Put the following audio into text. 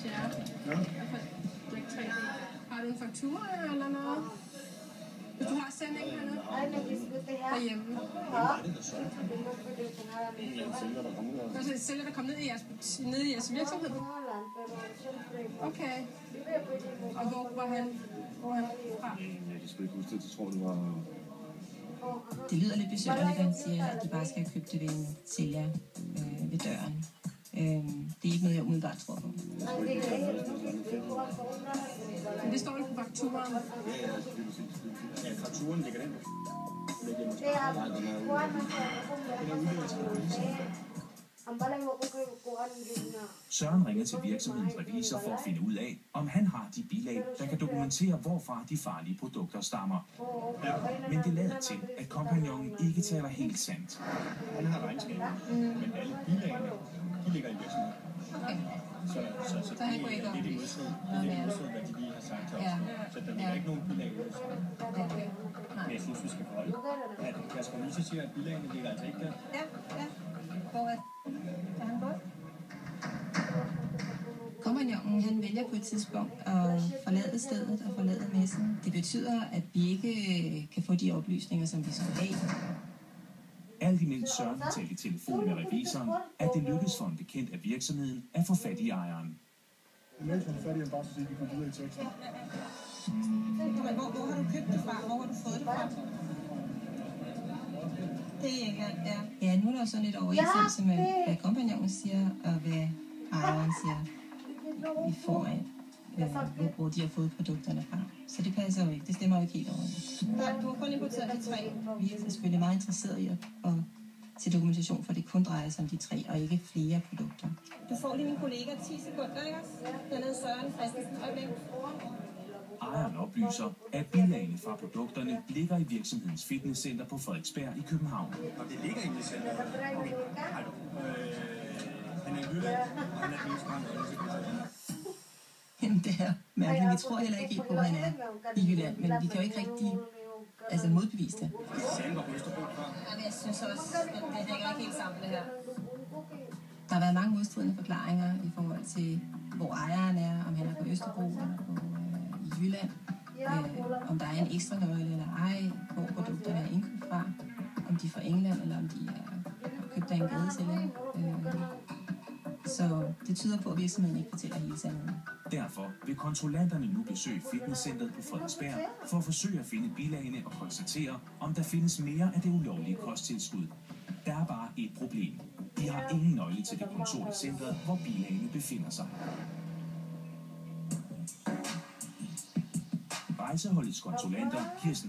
share. Ja. Drik 3D. Har du en faktura eller noget? Hvis du har sendingen hernede? Derhjemme. Altså et sælger, der kom ned i jeres virksomhed? Okay. Og hvor var han fra? Jeg kan sgu ikke huske det. Jeg tror, det var... Det lyder lidt besynderligt, at han siger, at de bare skal købe det ved en sælger ved døren. Det er ikke noget, jeg umiddelbart tror på. Men det står ikke på fakturaen. Ja, fakturaen ligger den. Søren ringer til virksomhedens revisor for at finde ud af, om han har de bilag, der kan dokumentere, hvorfra de farlige produkter stammer. Men det lader til, at kompagnonen ikke taler helt sandt. Han har regnskaber, men alle bilagene, de ligger i virksomheden. Okay. Så han går ikke op i det er modsat, hvad de lige har sagt til os. Så der ligger ikke nogen bilag i virksomheden. Okay. Men jeg synes, vi skal forholde, at jeg skal lige så sige, at bilagene ligger altså ikke der. Ja. Hvor er han gået? Kompagnonen, han vælger på et tidspunkt at forlade stedet og forlade messen. Det betyder, at vi ikke kan få de oplysninger, som vi skal have. Alt imens Søren talte i telefon med revisoren, at det lykkedes for en bekendt af virksomheden at få fat i ejeren. Mens man er færdig, bare så sige, at vi kommer videre i teksten. Hvor har du købt det fra? Hvor har du fået det fra? Det er England, ja. Ja, nu er der jo sådan lidt overensstemmelse med, hvad kompagnonen siger, og hvad ejeren siger i form af, hvor de har fået produkterne fra. Så det passer jo ikke. Det stemmer jo ikke helt overens. Du har kun importeret de 3. Vi er selvfølgelig meget interesserede i at til dokumentation, for det kun drejer sig om de 3, og ikke flere produkter. Du får lige min kollega 10 sekunder, ikke også? Den hedder Søren Christensen. Øjeblik. Ejeren oplyser, at bilagene fra produkterne ligger i virksomhedens fitnesscenter på Frederiksberg i København. Og det ligger inde i centret. Han er i Jylland, og han er den eneste mand, Jamen, det er mærkeligt. Vi tror heller ikke helt på, at han er i Jylland, men vi kan jo ikke rigtig modbevise det. Jeg synes også, at det hænger ikke helt sammen, det her. Der har været mange modstridende forklaringer i forhold til, hvor ejeren er, om han er på Østerbro eller i Jylland, om der er en ekstra nøgle eller ej, hvor produkterne er indkøbt fra, om de er fra England eller om de er købt af en gadesælger. Så det tyder på, at virksomheden ikke fortæller hele sandheden. Derfor vil kontrollanterne nu besøge fitnesscenteret på Frederiksberg for at forsøge at finde bilagene og konstatere, om der findes mere af det ulovlige kosttilskud. Der er bare et problem. De har ingen nøgle til det kontor i centret, hvor bilagene befinder sig. Rejseholdets kontrollanter, Kirsten